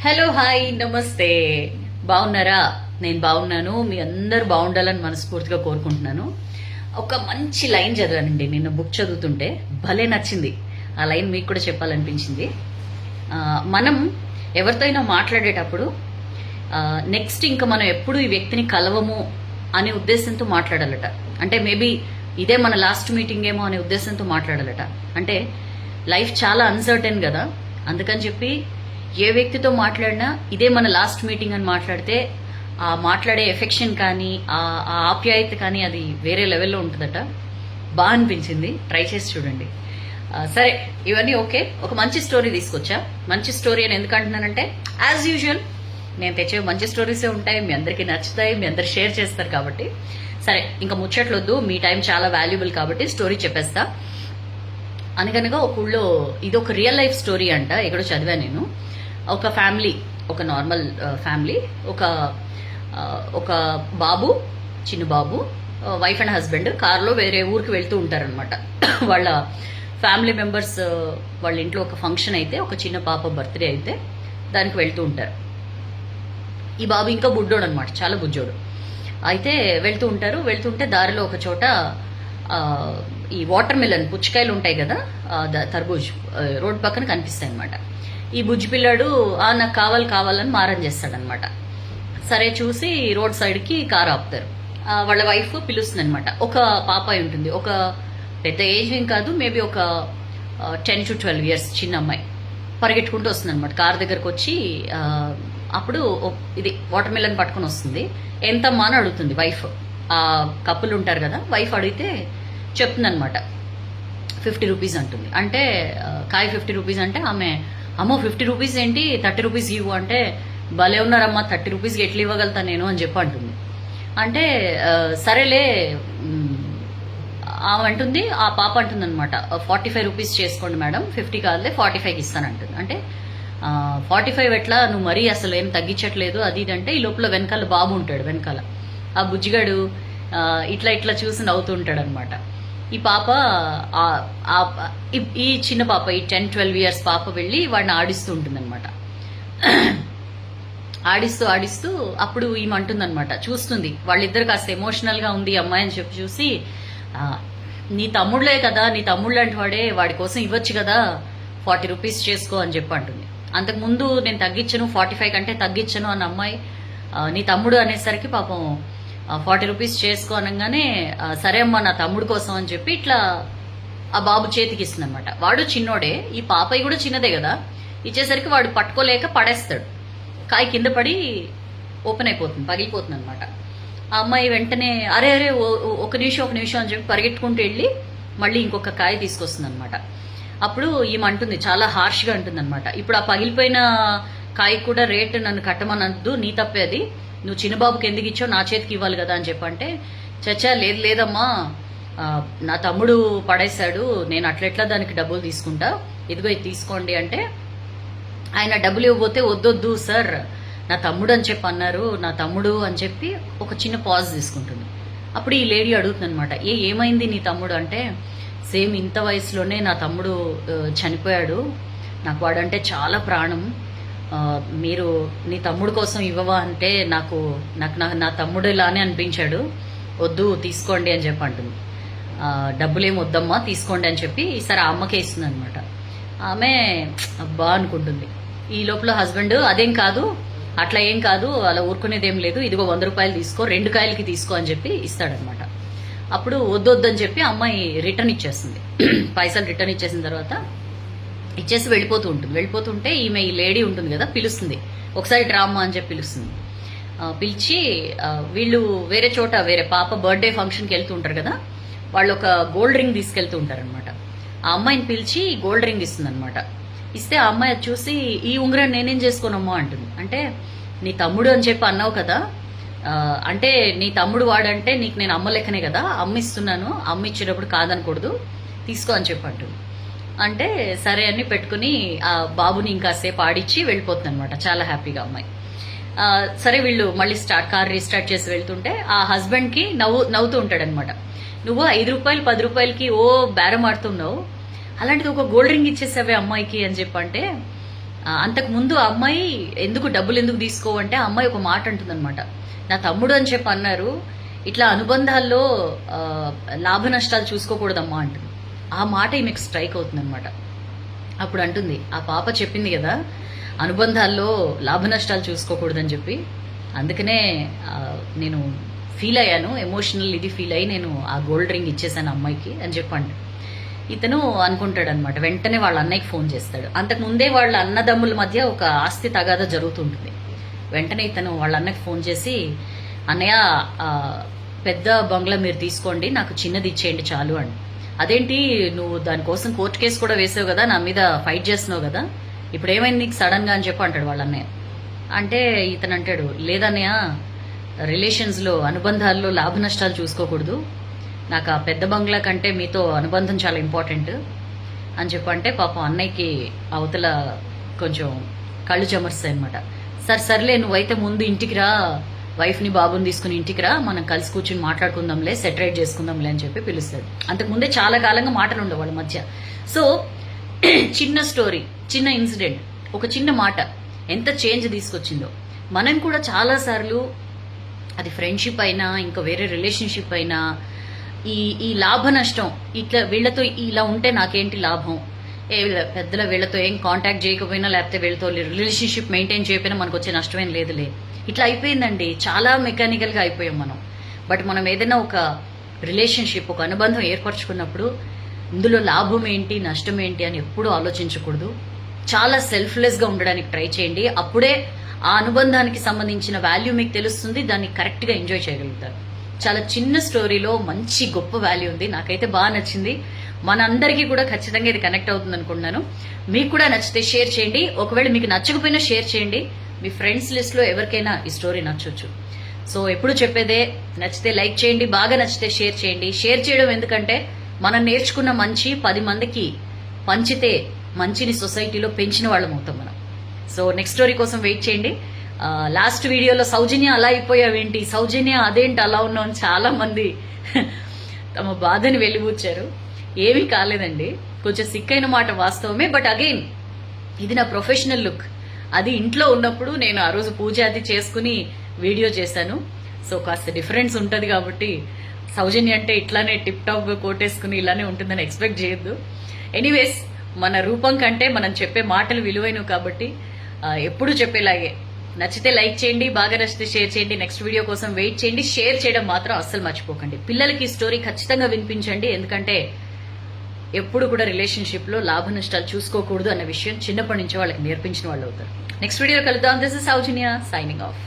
Hello hi నమస్తే. బాగున్నారా? నేను బాగున్నాను. మీ అందరు బాగుండాలని మనస్ఫూర్తిగా కోరుకుంటున్నాను. ఒక మంచి లైన్ చదివానండి నిన్న బుక్ చదువుతుంటే, భలే నచ్చింది. ఆ లైన్ మీకు కూడా చెప్పాలనిపించింది. మనం ఎవరితో అయినా మాట్లాడేటప్పుడు నెక్స్ట్ ఇంకా మనం ఎప్పుడు ఈ వ్యక్తిని కలవము అనే ఉద్దేశంతో మాట్లాడాలట. అంటే మేబీ ఇదే మన లాస్ట్ మీటింగ్ ఏమో అనే ఉద్దేశంతో మాట్లాడాలట. అంటే లైఫ్ చాలా అన్సర్టెన్ కదా, అందుకని చెప్పి ఏ వ్యక్తితో మాట్లాడినా ఇదే మన లాస్ట్ మీటింగ్ అని మాట్లాడితే ఆ మాట్లాడే ఎఫెక్షన్ కానీ ఆ ఆప్యాయత కానీ అది వేరే లెవెల్లో ఉంటుందట. బాగా అనిపించింది, ట్రై చేసి చూడండి. సరే, ఇవన్నీ ఓకే. ఒక మంచి స్టోరీ తీసుకొచ్చా. మంచి స్టోరీ అని ఎందుకు అంటున్నానంటే, యాజ్ యూజువల్ నేను తెచ్చే మంచి స్టోరీసే ఉంటాయి, మీ అందరికీ నచ్చుతాయి, మీ అందరు షేర్ చేస్తారు కాబట్టి. సరే, ఇంకా ముచ్చట్లొద్దు, మీ టైం చాలా వాల్యుబుల్ కాబట్టి స్టోరీ చెప్పేస్తా. అనగనగా ఒక ఊళ్ళో, ఇది ఒక రియల్ లైఫ్ స్టోరీ అంట, ఎక్కడో చదివాను నేను. ఒక ఫ్యామిలీ, ఒక నార్మల్ ఫ్యామిలీ, ఒక బాబు, చిన్న బాబు, వైఫ్ అండ్ హస్బెండ్ కార్లో వేరే ఊరికి వెళ్తూ ఉంటారనమాట. వాళ్ళ ఫ్యామిలీ మెంబర్స్ వాళ్ళ ఇంట్లో ఒక ఫంక్షన్ అయితే, ఒక చిన్న పాప బర్త్డే అయితే దానికి వెళ్తూ ఉంటారు. ఈ బాబు ఇంకా బుడ్డోడు అనమాట, చాలా బుజ్జోడు. అయితే వెళ్తుంటే దారిలో ఒక చోట ఈ వాటర్ మిలన్ పుచ్చకాయలు ఉంటాయి కదా, తర్బూజ్ రోడ్ పక్కన కనిపిస్తాయి అనమాట. ఈ బుజ్జి పిల్లాడు నాకు కావాలని మారం చేస్తాడనమాట. సరే చూసి రోడ్ సైడ్కి కారు ఆపుతారు. వాళ్ళ వైఫ్ పిలుస్తుంది అనమాట. ఒక పాప ఉంటుంది, ఒక పెద్ద ఏజ్ ఏం కాదు, మేబీ ఒక 10 to 12 years చిన్న అమ్మాయి పరిగెట్టుకుంటూ వస్తుంది అనమాట. కారు దగ్గరకు వచ్చి అప్పుడు ఇది వాటర్ మిలన్ పట్టుకొని వస్తుంది. ఎంతమ్మా అని అడుగుతుంది వైఫ్. ఆ కప్పులు ఉంటారు కదా, వైఫ్ అడిగితే చెప్తుంది అనమాట. 50 రూపీస్ అంటుంది. అంటే కాయ 50 రూపీస్ అంటే ఆమె, అమ్మో 50 రూపీస్ ఏంటి, 30 రూపీస్ ఇవ్వు అంటే, భలే ఉన్నారమ్మా 30 రూపీస్కి ఎట్లా ఇవ్వగలుగుతా నేను అని చెప్పి అంటుంది. అంటే సరేలే, ఆమె అంటుంది, ఆ పాప అంటుంది అనమాట, 45 రూపీస్ చేసుకోండి మేడం, 50 కాదులే 45కి ఇస్తానంటుంది. అంటే 45 ఎట్లా, నువ్వు మరీ అసలు ఏం తగ్గించట్లేదు అది ఇది అంటే, ఈ లోపల వెనకాల బాబు ఉంటాడు. వెనకాల ఆ బుజ్జిగాడు ఇట్లా చూసి నవ్వుతూ ఉంటాడు అనమాట. ఈ పాప, ఈ చిన్న పాప, ఈ 10-12 years పాప వెళ్ళి వాడిని ఆడిస్తూ ఉంటుందన్నమాట. ఆడిస్తూ అప్పుడు ఈమె అంటుందన్నమాట, చూస్తుంది వాళ్ళిద్దరు కాస్త ఎమోషనల్గా ఉంది అమ్మాయి అని చెప్పి చూసి, నీ తమ్ముళ్ళే కదా, నీ తమ్ముళ్ళు లాంటి వాడే, వాడి కోసం ఇవ్వచ్చు కదా, 40 రూపీస్ చేసుకో అని చెప్పి అంటుంది. అంతకుముందు నేను తగ్గించను, 45 కంటే తగ్గించను అన్న అమ్మాయి నీ తమ్ముడు అనేసరికి పాపం 40 రూపీస్ చేసుకో అనగానే, సరే అమ్మా నా తమ్ముడు కోసం అని చెప్పి ఇట్లా ఆ బాబు చేతికి ఇస్తుంది అనమాట. వాడు చిన్నోడే, ఈ పాపయ్య కూడా చిన్నదే కదా, ఇచ్చేసరికి వాడు పట్టుకోలేక పడేస్తాడు. కాయ కింద పడి ఓపెన్ అయిపోతుంది, పగిలిపోతుంది అనమాట. ఆ అమ్మాయి వెంటనే అరే ఒక నిమిషం అని చెప్పి పరిగెట్టుకుంటూ వెళ్ళి మళ్ళీ ఇంకొక కాయ తీసుకొస్తుంది అనమాట. అప్పుడు ఈమె అంటుంది, చాలా హార్ష్గా అంటుంది అనమాట, ఇప్పుడు ఆ పగిలిపోయిన కాయ కూడా రేట్ నన్ను కట్టమనద్దు, నీ తప్పే అది, నువ్వు చిన్నబాబుకి ఎందుకు ఇచ్చావు, నా చేతికి ఇవ్వాలి కదా అని చెప్పంటే, చచ్చా లేదమ్మా, నా తమ్ముడు పడేశాడు, నేను అట్లెట్లా దానికి డబ్బులు తీసుకుంటా, ఇదిగో ఇది తీసుకోండి అంటే, ఆయన డబ్బులు ఇవ్వబోతే వద్దొద్దు సార్, నా తమ్ముడు అని చెప్పి అన్నారు, నా తమ్ముడు అని చెప్పి ఒక చిన్న పాజ్ తీసుకుంటుంది. అప్పుడు ఈ లేడీ అడుగుతుంది అనమాట, ఏమైంది నీ తమ్ముడు అంటే, సేమ్ ఇంత వయసులోనే నా తమ్ముడు చనిపోయాడు, నాకు వాడంటే చాలా ప్రాణం, మీరు నీ తమ్ముడు కోసం ఇవ్వవా అంటే, నాకు నా తమ్ముడు ఇలానే అనిపించాడు, వద్దు తీసుకోండి అని చెప్పి అంటుంది. డబ్బులేం వద్దమ్మా తీసుకోండి అని చెప్పి ఈసారి ఆ అమ్మకే ఇస్తుంది అనమాట. ఆమె అబ్బా అనుకుంటుంది. ఈ లోపల హస్బెండ్, అదేం కాదు, అట్లా ఏం కాదు, అలా ఊరుకునేదేం లేదు, ఇదిగో 100 రూపాయలు తీసుకో, 2 కాయలకి తీసుకో అని చెప్పి ఇస్తాడనమాట. అప్పుడు వద్దని చెప్పి అమ్మాయి రిటర్న్ ఇచ్చేస్తుంది. పైసలు రిటర్న్ ఇచ్చేసిన తర్వాత ఇచ్చేసి వెళ్ళిపోతుంటే ఈమె, ఈ లేడీ ఉంటుంది కదా, పిలుస్తుంది, ఒకసారి డ్రామా అని చెప్పి పిలుస్తుంది. పిలిచి వీళ్ళు వేరే పాప బర్త్డే ఫంక్షన్కి వెళ్తూ ఉంటారు కదా, వాళ్ళు ఒక గోల్డ్ రింగ్ తీసుకెళ్తూ ఉంటారనమాట. ఆ అమ్మాయిని పిలిచి గోల్డ్ రింగ్ ఇస్తుంది అనమాట. ఇస్తే ఆ అమ్మాయి చూసి, ఈ ఉంగరం నేనేం చేసుకోనమ్మా అంటుంది. అంటే నీ తమ్ముడు అని చెప్పి అన్నావు కదా, అంటే నీ తమ్ముడు వాడంటే నీకు నేను అమ్మ లెక్కనే కదా, అమ్మ ఇస్తున్నాను, అమ్మ ఇచ్చేటప్పుడు కాదనకూడదు, తీసుకో అని చెప్పి అంటుంది. అంటే సరే అని పెట్టుకుని ఆ బాబుని ఇంకాసేపు ఆడిచ్చి వెళ్ళిపోతుంది అనమాట, చాలా హ్యాపీగా అమ్మాయి. సరే వీళ్ళు మళ్ళీ కార్ రీస్టార్ట్ చేసి వెళ్తుంటే ఆ హస్బెండ్కి నవ్వుతూ ఉంటాడనమాట. నువ్వు 5 రూపాయలు 10 రూపాయలకి బేరం ఆడుతున్నావు, అలాంటిది ఒక గోల్డ్ రింగ్ ఇచ్చేసావే అమ్మాయికి అని చెప్పంటే, అంతకు ముందు ఆ అమ్మాయి డబ్బులు ఎందుకు తీసుకోవంటే ఆ అమ్మాయి ఒక మాట అంటుందన్నమాట. నా తమ్ముడు అని చెప్పి అన్నారు, ఇట్లా అనుబంధాల్లో లాభ నష్టాలు చూసుకోకూడదమ్మా అంటుంది. ఆ మాట ఈమెకు స్ట్రైక్ అవుతుందన్నమాట. అప్పుడు అంటుంది, ఆ పాప చెప్పింది కదా అనుబంధాల్లో లాభ నష్టాలు చూసుకోకూడదని చెప్పి, అందుకనే నేను ఫీల్ అయ్యాను, ఎమోషనల్ ఇది ఫీల్ అయ్యి నేను ఆ గోల్డ్ రింగ్ ఇచ్చేసాను అమ్మాయికి అని చెప్పండి. ఇతను అనుకుంటాడు అనమాట. వెంటనే వాళ్ళ అన్నయ్యకి ఫోన్ చేస్తాడు. అంతకు ముందే వాళ్ళ అన్నదమ్ముల మధ్య ఒక ఆస్తి తగాదా జరుగుతుంటుంది. వెంటనే ఇతను వాళ్ళ అన్నకి ఫోన్ చేసి, అన్నయ్య పెద్ద బంగ్లా మీరు తీసుకోండి, నాకు చిన్నది ఇచ్చేయండి చాలు అని. అదేంటి నువ్వు దానికోసం కోర్టు కేసు కూడా వేసావు కదా, నా మీద ఫైట్ చేస్తున్నావు కదా, ఇప్పుడు ఏమైంది నీకు సడన్ గా అని చెప్పి అంటాడు వాళ్ళ అన్నయ్య. అంటే ఇతను అంటాడు, లేదన్నయ్య రిలేషన్స్లో అనుబంధాల్లో లాభ నష్టాలు చూసుకోకూడదు, నాకు ఆ పెద్ద బంగ్లా కంటే మీతో అనుబంధం చాలా ఇంపార్టెంట్ అని చెప్పంటే పాపం అన్నయ్యకి అవతల కొంచెం కళ్ళు చెమర్స్తాయి అనమాట. సర్లే నువ్వైతే ముందు ఇంటికి రా, వైఫ్ని బాబుని తీసుకుని ఇంటికి రా, మనం కలిసి కూర్చుని మాట్లాడుకుందాంలే, సెటరేట్ చేసుకుందాంలే అని చెప్పి పిలుస్తాడు. అంతకుముందే చాలా కాలంగా మాటలు ఉండవు వాళ్ళ మధ్య. సో చిన్న స్టోరీ, చిన్న ఇన్సిడెంట్, ఒక చిన్న మాట ఎంత చేంజ్ తీసుకొచ్చిందో. మనం కూడా చాలాసార్లు అది ఫ్రెండ్షిప్ అయినా ఇంకా వేరే రిలేషన్షిప్ అయినా ఈ లాభ నష్టం, ఇట్లా వీళ్ళతో ఇలా ఉంటే నాకేంటి లాభం, పెద్దల వీళ్ళతో ఏం కాంటాక్ట్ చేయకపోయినా లేకపోతే వీళ్ళతో రిలేషన్షిప్ మెయింటైన్ చేయకపోయినా మనకు వచ్చే నష్టమేం లేదులే, ఇట్లా అయిపోయిందండి. చాలా మెకానికల్గా అయిపోయాం మనం. బట్ మనం ఏదైనా ఒక రిలేషన్షిప్, ఒక అనుబంధం ఏర్పరచుకున్నప్పుడు ఇందులో లాభం ఏంటి నష్టం ఏంటి అని ఎప్పుడూ ఆలోచించకూడదు. చాలా సెల్ఫ్లెస్గా ఉండడానికి ట్రై చేయండి. అప్పుడే ఆ అనుబంధానికి సంబంధించిన వాల్యూ మీకు తెలుస్తుంది, దాన్ని కరెక్ట్గా ఎంజాయ్ చేయగలుగుతారు. చాలా చిన్న స్టోరీలో మంచి గొప్ప వాల్యూ ఉంది. నాకైతే బాగా నచ్చింది. మనందరికీ కూడా ఖచ్చితంగా ఇది కనెక్ట్ అవుతుంది అనుకుంటున్నాను. మీకు కూడా నచ్చితే షేర్ చేయండి. ఒకవేళ మీకు నచ్చకపోయినా షేర్ చేయండి. మీ ఫ్రెండ్స్ లిస్ట్లో ఎవరికైనా ఈ స్టోరీ నచ్చొచ్చు. సో ఎప్పుడు చెప్పేదే, నచ్చితే లైక్ చేయండి, బాగా నచ్చితే షేర్ చేయండి. షేర్ చేయడం ఎందుకంటే మనం నేర్చుకున్న మంచి 10 మందికి పంచితే మంచిని సొసైటీలో పెంచిన వాళ్ళం అవుతాం మనం. సో నెక్స్ట్ స్టోరీ కోసం వెయిట్ చేయండి. లాస్ట్ వీడియోలో సౌజన్య అలా అయిపోయావేంటి, సౌజన్య అదేంటి అలా ఉన్నావు అని చాలా మంది తమ బాధని వెలిబుచ్చారు. ఏమీ కాలేదండి, కొంచెం సిక్కైన మాట వాస్తవమే. బట్ అగైన్ ఇది నా ప్రొఫెషనల్ లుక్. అది ఇంట్లో ఉన్నప్పుడు నేను ఆ రోజు పూజ అది చేసుకుని వీడియో చేశాను. సో కాస్త డిఫరెన్స్ ఉంటుంది కాబట్టి సౌజన్య అంటే ఇట్లానే టిప్ టాప్గా కోటేసుకుని ఇలానే ఉంటుందని ఎక్స్పెక్ట్ చేయొద్దు. ఎనీవేస్, మన రూపం కంటే మనం చెప్పే మాటలు విలువైనవి కాబట్టి ఎప్పుడు చెప్పేలాగే నచ్చితే లైక్ చేయండి, బాగా నచ్చితే షేర్ చేయండి. నెక్స్ట్ వీడియో కోసం వెయిట్ చేయండి. షేర్ చేయడం మాత్రం అస్సలు మర్చిపోకండి. పిల్లలకి ఈ స్టోరీ ఖచ్చితంగా వినిపించండి, ఎందుకంటే ఎప్పుడు కూడా రిలేషన్షిప్లో లాభ నష్టాలు చూసుకోకూడదు అన్న విషయం చిన్నప్పటి నుంచి వాళ్ళకి నేర్పించిన వాళ్ళు అవుతారు. నెక్స్ట్ వీడియో కలుద్దాం. This is Soujanya signing off.